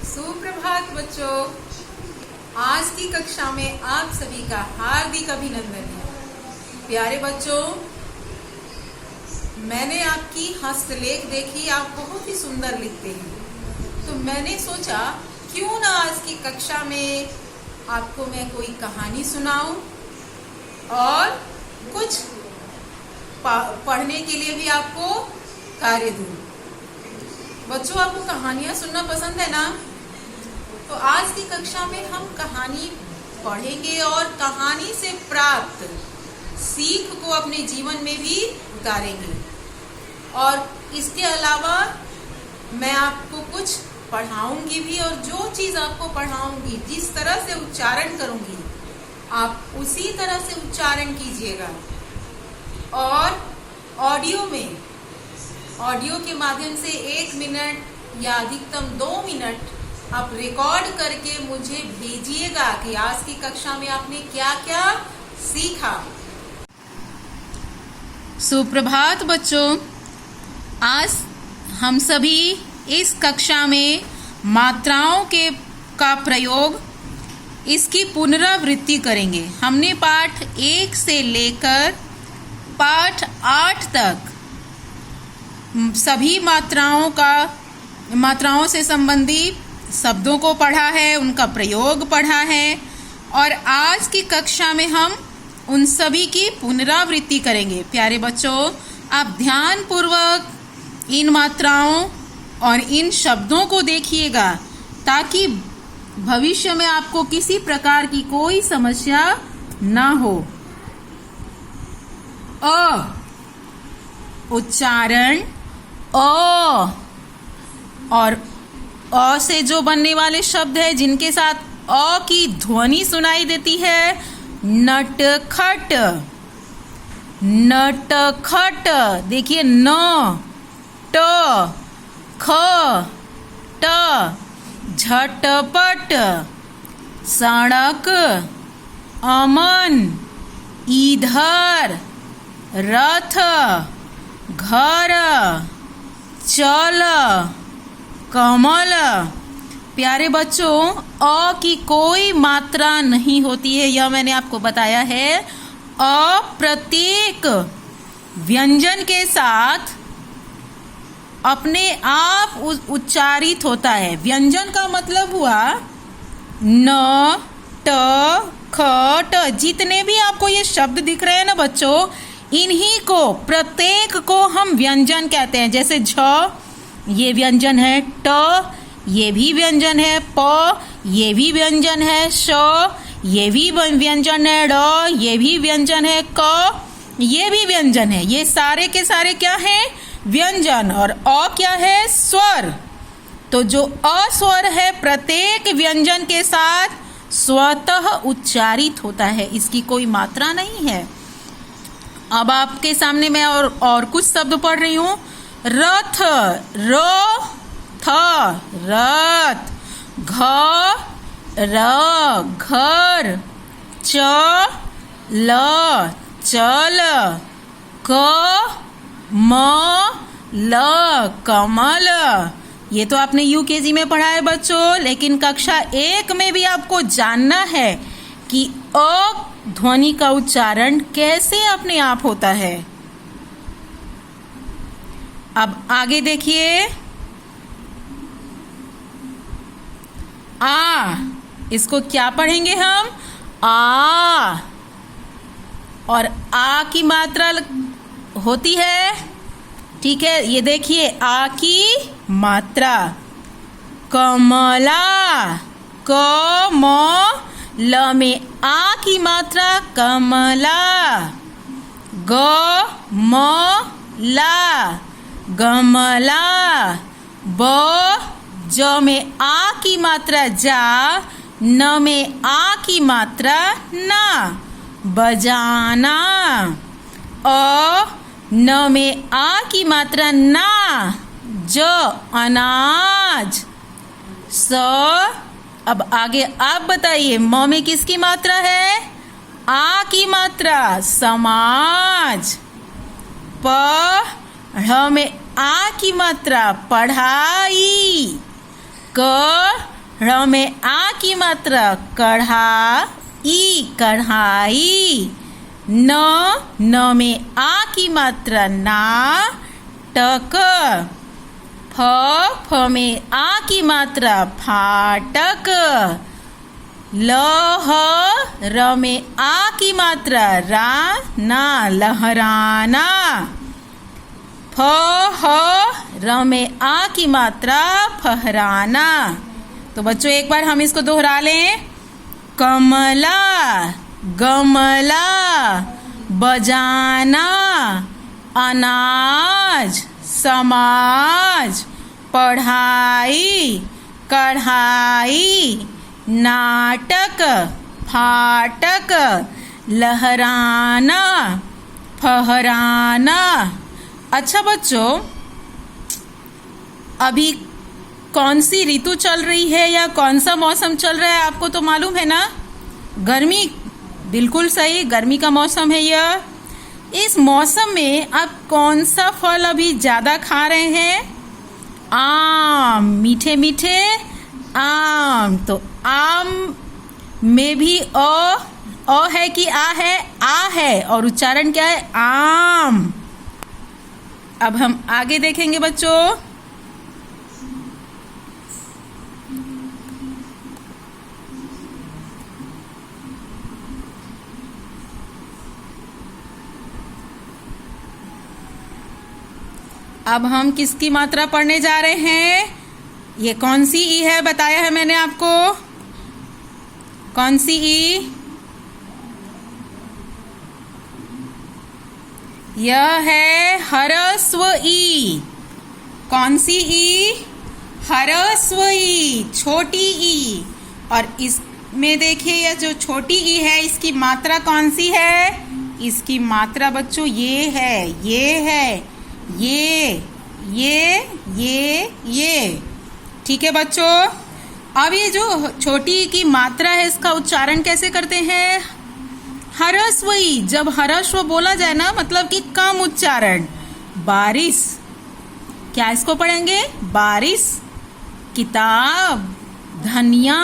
सुप्रभात बच्चों। आज की कक्षा में आप सभी का हार्दिक अभिनंदन है। प्यारे बच्चों, मैंने आपकी हस्तलेख देखी, आप बहुत ही सुंदर लिखते हैं, तो मैंने सोचा क्यों ना आज की कक्षा में आपको मैं कोई कहानी सुनाऊं और कुछ पढ़ने के लिए भी आपको कार्य दूं। बच्चों, आपको कहानियां सुनना पसंद है ना? तो आज की कक्षा में हम कहानी पढ़ेंगे और कहानी से प्राप्त सीख को अपने जीवन में भी उतारेंगे। और इसके अलावा मैं आपको कुछ पढ़ाऊंगी भी, और जो चीज आपको पढ़ाऊंगी, जिस तरह से उच्चारण करूंगी, आप उसी तरह से उच्चारण कीजिएगा। और ऑडियो के माध्यम से 1 मिनट या अधिकतम 2 मिनट आप रिकॉर्ड करके मुझे भेजिएगा कि आज की कक्षा में आपने क्या क्या सीखा। सुप्रभात बच्चों, आज हम सभी इस कक्षा में मात्राओं का प्रयोग, इसकी पुनरावृत्ति करेंगे। हमने पाठ 1 से लेकर पाठ 8 तक सभी मात्राओं से संबंधित शब्दों को पढ़ा है, उनका प्रयोग पढ़ा है, और आज की कक्षा में हम उन सभी की पुनरावृत्ति करेंगे। प्यारे बच्चों, आप ध्यान पूर्वक इन मात्राओं और इन शब्दों को देखिएगा, ताकि भविष्य में आपको किसी प्रकार की कोई समस्या ना हो। अ उच्चारण अ, और अ से जो बनने वाले शब्द है, जिनके साथ अ की ध्वनि सुनाई देती है, नटखट। नटखट, देखिए, न ट ख ट, झटपट। सड़क, अमन, इधर, रथ, घर, चल, कमल। प्यारे बच्चों, अ की कोई मात्रा नहीं होती है, यह मैंने आपको बताया है। अ प्रत्येक व्यंजन के साथ अपने आप उच्चारित होता है। व्यंजन का मतलब हुआ न, ट, ख, ट। जितने भी आपको ये शब्द दिख रहे हैं ना बच्चों, इन्हीं को, प्रत्येक को हम व्यंजन कहते हैं। जैसे झ, ये व्यंजन है। ट, ये भी व्यंजन है। प, ये भी व्यंजन है। श, ये भी व्यंजन है। ड़, ये भी व्यंजन है। क, ये भी व्यंजन है। ये सारे के सारे क्या हैं? व्यंजन। और अ क्या है? स्वर। तो जो अस्वर है, प्रत्येक व्यंजन के साथ स्वतः उच्चारित होता है, इसकी कोई मात्रा नहीं है। अब आपके सामने मैं और कुछ शब्द पढ़ रही हूँ। रथ, र, थ, रथ। घ, र, घर। च, ल, चल। क, म, ल, कमल। ये तो आपने यूकेजी में पढ़ा है बच्चों, लेकिन कक्षा 1 में भी आपको जानना है कि अ ध्वनि का उच्चारण कैसे अपने आप होता है। अब आगे देखिए। आ, इसको क्या पढ़ेंगे हम? आ। और आ की मात्रा होती है, ठीक है, ये देखिए, आ की मात्रा। कमला, क, म, ल में आ की मात्रा कमला। ग, म, ला, गमला। ब, ज में आ की मात्रा जा, न में आ की मात्रा ना, बजाना। अ, न में आ की मात्रा ना, ज, अनाज। स, अब आगे आप बताइए, म में किसकी मात्रा है? आ की मात्रा, समाज। प, ढ़ में आ की मात्रा, पढ़ाई। क, ड़ में आ की मात्रा कढ़ा ई कढ़ाई। न में आ की मात्रा ना टक। फ में आ की मात्रा फाटक। र में आ की मात्रा रा ना लहराना। र में आ की मात्रा फहराना। तो बच्चों एक बार हम इसको दोहरा लें। कमला गमला बजाना अनाज समाज पढ़ाई कढ़ाई नाटक फाटक लहराना फहराना। अच्छा बच्चों, अभी कौन सी ऋतु चल रही है या कौन सा मौसम चल रहा है आपको तो मालूम है ना? गर्मी। बिल्कुल सही, गर्मी का मौसम है यह। इस मौसम में आप कौन सा फल अभी ज्यादा खा रहे हैं? आम, मीठे मीठे आम। तो आम में भी अ है कि आ है? आ है, और उच्चारण क्या है? आम। अब हम आगे देखेंगे बच्चों। अब हम किसकी मात्रा पढ़ने जा रहे हैं? ये कौन सी ई है? बताया है मैंने आपको। कौन सी ई? यह है ह्रस्व ई। कौन सी ई? ह्रस्व ई, छोटी ई। और इसमें देखिए यह जो छोटी ई है इसकी मात्रा कौन सी है? इसकी मात्रा बच्चों ये है, ये है, ये। ठीक है बच्चों। अब ये जो छोटी की मात्रा है इसका उच्चारण कैसे करते हैं? ह्रस्व ई। जब ह्रस्व बोला जाए ना मतलब कि कम उच्चारण। बारिश, क्या इसको पढ़ेंगे? बारिश। किताब, धनिया,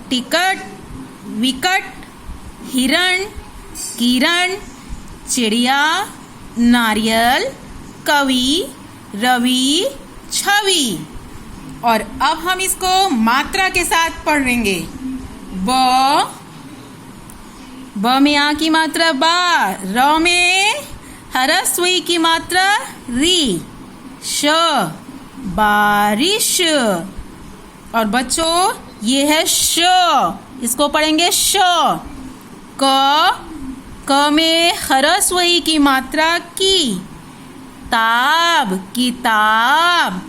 टिकट, विकट, हिरण, किरण, चिड़िया, नारियल, कवि, रवि, छवि। और अब हम इसको मात्रा के साथ पढ़ेंगे। ब में आ की मात्रा बा। र में ह्रस्व ई की मात्रा री। श बारिश। और बच्चों ये है श, इसको पढ़ेंगे श। क में ह्रस्व ई की मात्रा की। ताब किताब।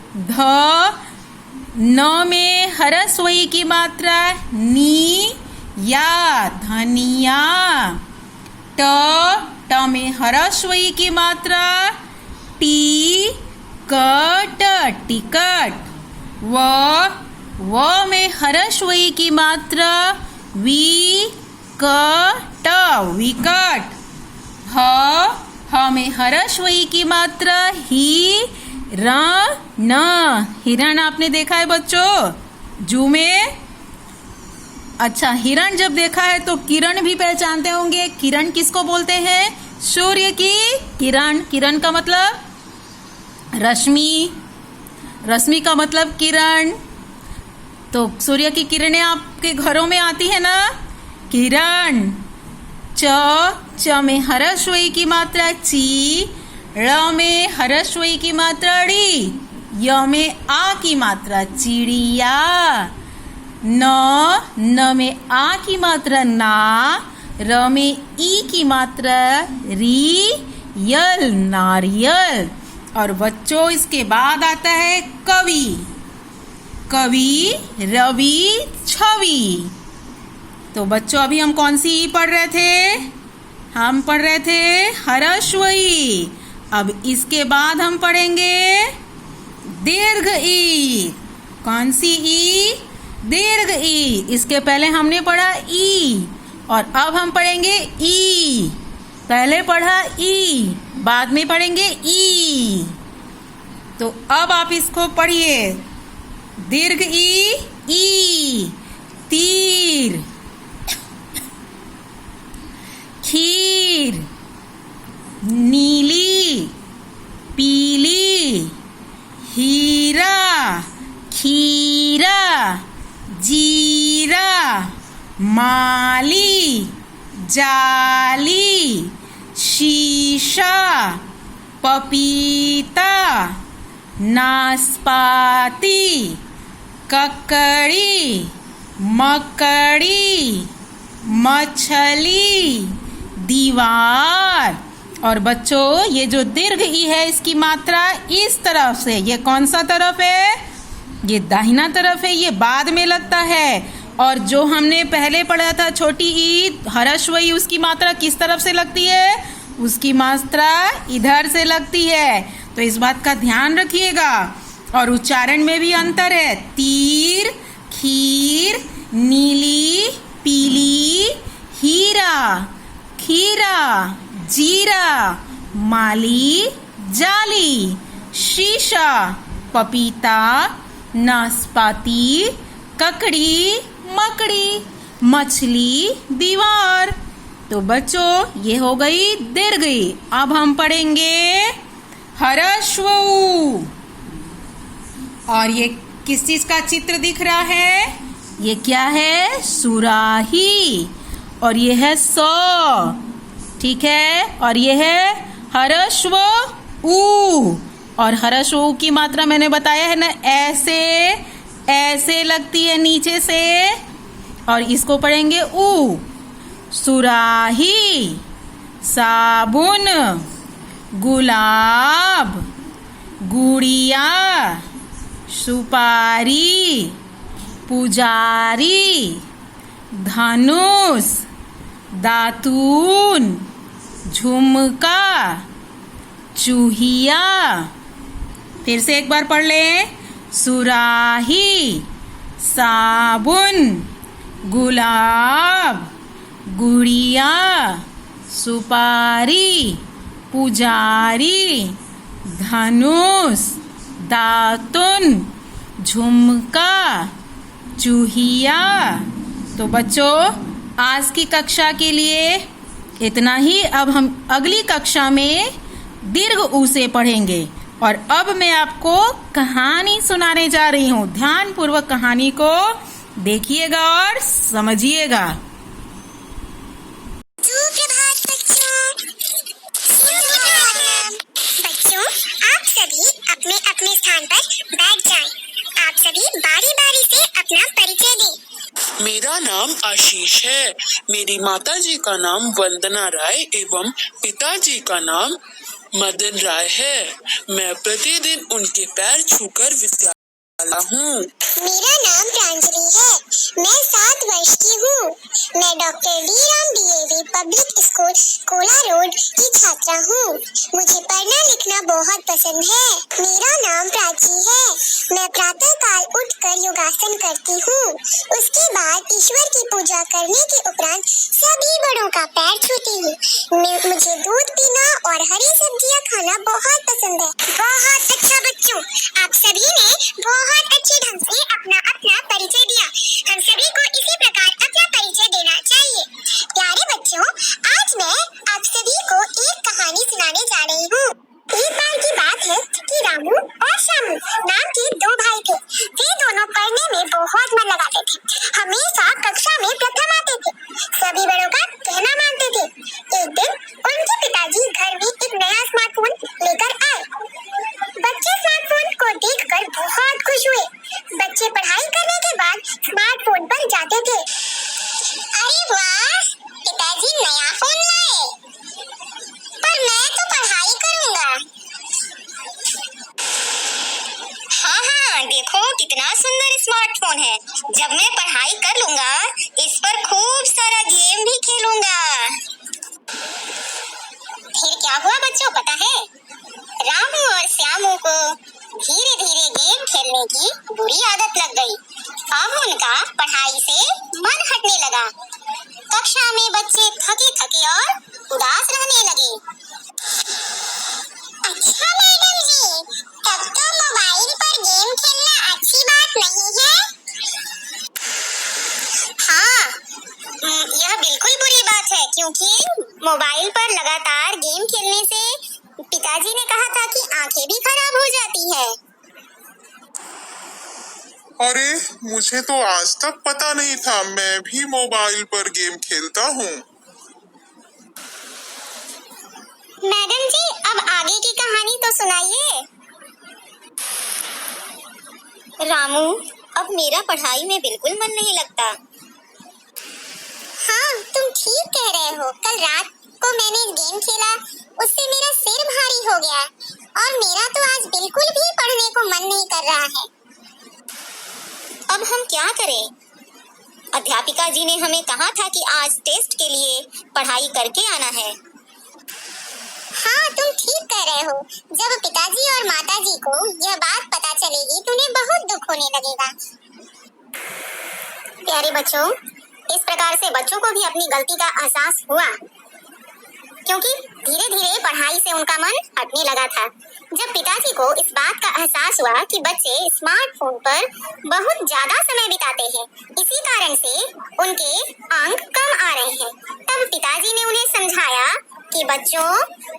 न में ह्रस्व ई की मात्रा नी या धनिया। ट में ह्रस्व ई की मात्रा टी कट टिकट। व में ह्रस्व ई की मात्रा वी कट विकट। ह में ह्रस्व ई की मात्रा ही न हिरण। आपने देखा है बच्चों जू में? अच्छा, हिरण जब देखा है तो किरण भी पहचानते होंगे। किरण किसको बोलते हैं? सूर्य की किरण। किरण का मतलब रश्मि, रश्मि का मतलब किरण। तो सूर्य की किरणें आपके घरों में आती है ना? किरण। च में ह्रस्व ई की मात्रा ची। ड़ में ह्रस्व ई की मात्रा ड़ी। य में आ की मात्रा चिड़िया। न में आ की मात्रा ना। र में ई की मात्रा री यल नारियल। और बच्चों इसके बाद आता है कवि। कवि, रवि, छवि। तो बच्चों अभी हम कौन सी ई पढ़ रहे थे? हम पढ़ रहे थे ह्रस्व ई। अब इसके बाद हम पढ़ेंगे दीर्घ ई। कौन सी ई? दीर्घ ई। इसके पहले हमने पढ़ा ई और अब हम पढ़ेंगे ई। पहले पढ़ा ई, बाद में पढ़ेंगे ई। तो अब आप इसको पढ़िए। दीर्घ ई ई तीर, खीर, नीली पीली, हीरा खीरा, जीरा, माली जाली, शीशा पपीता, नाशपाती, ककड़ी, मकड़ी, मछली, दीवार। और बच्चों, ये जो दीर्घ ई है इसकी मात्रा इस तरफ से, ये कौन सा तरफ है? ये दाहिना तरफ है, ये बाद में लगता है। और जो हमने पहले पढ़ा था छोटी ई हर्ष वही, उसकी मात्रा किस तरफ से लगती है? उसकी मात्रा इधर से लगती है। तो इस बात का ध्यान रखिएगा। और उच्चारण में भी अंतर है। तीर, खीर, नीली पीली, हीरा खीरा, जीरा, माली जाली, शीशा पपीता, नाशपाती, ककड़ी मकड़ी, मछली दीवार। तो बच्चों, ये हो गई दीर्घ ई। अब हम पढ़ेंगे ह्रस्व ऊ। और ये किस चीज का चित्र दिख रहा है? ये क्या है? सुराही। और ये है सौ, ठीक है। और ये है ह्रस्व ऊ। और ह्रस्व ऊ की मात्रा मैंने बताया है ना, ऐसे ऐसे लगती है नीचे से। और इसको पढ़ेंगे ऊ। सुराही, साबुन, गुलाब, गुड़िया, सुपारी, पुजारी, धनुष, दातून, झुमका, चूहिया। फिर से एक बार पढ़ लें। सुराही, साबुन, गुलाब, गुड़िया, सुपारी, पुजारी, धनुष, दातुन, झुमका, चूहिया। तो बच्चों, आज की कक्षा के लिए इतना ही। अब हम अगली कक्षा में दीर्घ ऊ से पढ़ेंगे। और अब मैं आपको कहानी सुनाने जा रही हूँ। ध्यान पूर्वक कहानी को देखिएगा और समझिएगा। बच्चों, आप सभी अपने अपने स्थान पर बैठ जाएं। आप सभी बारी बारी से अपना परिचय दें। मेरा नाम आशीष है। मेरी माताजी का नाम वंदना राय एवं पिताजी का नाम मदन राय है। मैं प्रतिदिन उनके पैर छूकर विद्यालय हूँ। मेरा नाम प्रांजलि है। मैं 7 वर्ष की हूँ। मैं doctor D Ram DAV public school Cola road की छात्रा हूँ। मुझे पढ़ना लिखना बहुत पसंद है। मेरा नाम प्राची है। मैं प्रातः काल उठकर योगासन करती हूँ। उसके बाद ईश्वर की पूजा करने के उपरांत सभी बड़ों का पैर छूती हूँ। मुझे दूध पीना और हरी सब्जियाँ खाना बहुत पसंद है। बहुत अच्छा बच्चों, आप सभी ने बहुत अच्छे ढंग से अपना अपना परिचय दिया। हम सभी को इसी प्रकार अपना परिचय देना चाहिए। प्यारे बच्चों, आज मैं आप सभी को एक कहानी सुनाने जा रही हूँ। एक बार की बात है कि रामू और श्यामू नाम के 2 भाई थे। वे दोनों पढ़ने में बहुत मन लगाते थे। हमेशा कक्षा में प्रथम आते थे। सभी बड़ों का कहना मानते थे। एक दिन उनके पिताजी घर में एक नया स्मार्टफोन लेकर आए। बच्चे स्मार्टफोन को देखकर बहुत खुश हुए। बच्चे पढ़ाई करने के बाद स्मार्टफोन पर जाते थे। अरे वाह, पिताजी नया फोन लाए, पर मैं तो पढ़ाई करूंगा। हाँ, देखो कितना सुंदर स्मार्टफोन है। जब मैं पढ़ाई कर लूंगा, इस पर खूब सारा गेम भी खेलूंगा। फिर क्या हुआ बच्चों, पता है? रामू और श्यामू को धीरे धीरे गेम खेलने की बुरी आदत लग गई। अब उनका पढ़ाई से मन हटने लगा। कक्षा में बच्चे थके थके और उदास रहने लगे। अच्छा मैडम जी, तब तो मोबाइल पर गेम खेलना अच्छी बात नहीं है। मोबाइल पर लगातार गेम खेलने से पिताजी ने कहा था कि आंखें भी खराब हो जाती है। अरे, मुझे तो आज तक पता नहीं था। मैं भी मोबाइल पर गेम खेलता हूँ। मैडम जी, अब आगे की कहानी तो सुनाइए। रामू, अब मेरा पढ़ाई में बिल्कुल मन नहीं लगता। हाँ, तुम ठीक कह रहे हो। कल रात को मैंने गेम खेला, उससे मेरा सिर भारी हो गया और मेरा तो आज बिल्कुल भी पढ़ने को मन नहीं कर रहा है। अब हम क्या करें? अध्यापिका जी ने हमें कहा था कि आज टेस्ट के लिए पढ़ाई करके आना है। हाँ, तुम ठीक कह रहे हो। जब पिताजी और माताजी को यह बात पता चलेगी तो उन्हें बहुत दुख होने लगेगा। प्यारे बच्चों, इस प्रकार से बच्चों को भी अपनी गलती का एहसास हुआ, क्योंकि धीरे धीरे पढ़ाई से उनका मन हटने लगा था। जब पिताजी को इस बात का एहसास हुआ कि बच्चे स्मार्टफोन पर बहुत ज्यादा समय बिताते हैं, इसी कारण से उनके अंक कम आ रहे हैं, तब पिताजी ने उन्हें समझाया कि बच्चों,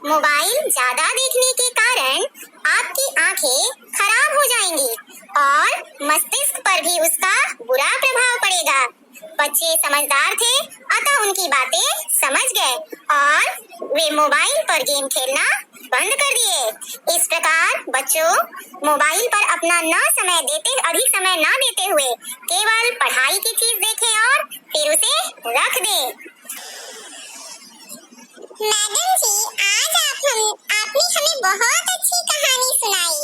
मोबाइल ज्यादा देखने के कारण आपकी आंखें खराब हो जाएंगी और मस्तिष्क पर भी उसका बुरा प्रभाव पड़ेगा। बच्चे समझदार थे, अतः उनकी बातें समझ गए और वे मोबाइल पर गेम खेलना बंद कर दिए। इस प्रकार बच्चों, मोबाइल पर अपना अधिक समय न देते हुए केवल पढ़ाई की चीज देखें और फिर उसे रख दें। मैडम जी, आज आपने हमें बहुत अच्छी कहानी सुनाई।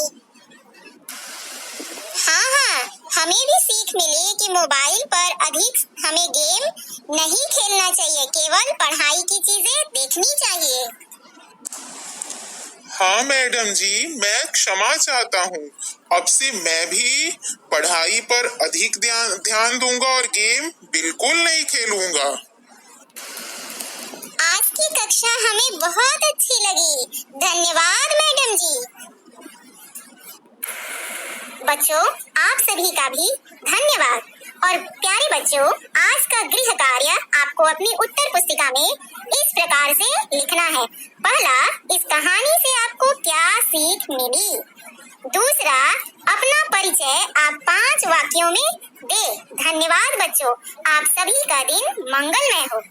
हाँ, हमें भी सीख मिली कि मोबाइल पर अधिक हमें गेम नहीं खेलना चाहिए, केवल पढ़ाई की चीजें देखनी चाहिए। हाँ मैडम जी, मैं क्षमा चाहता हूँ। अब से मैं भी पढ़ाई पर अधिक ध्यान दूंगा और गेम बिल्कुल नहीं खेलूंगा। आज की कक्षा हमें बहुत अच्छी लगी। धन्यवाद मैडम जी। बच्चों, आप सभी का भी धन्यवाद। और प्यारे बच्चों, आज का गृह कार्य आपको अपनी उत्तर पुस्तिका में इस प्रकार से लिखना है। पहला, इस कहानी से आपको क्या सीख मिली? दूसरा, अपना परिचय आप 5 वाक्यों में दें। धन्यवाद बच्चों, आप सभी का दिन मंगलमय हो।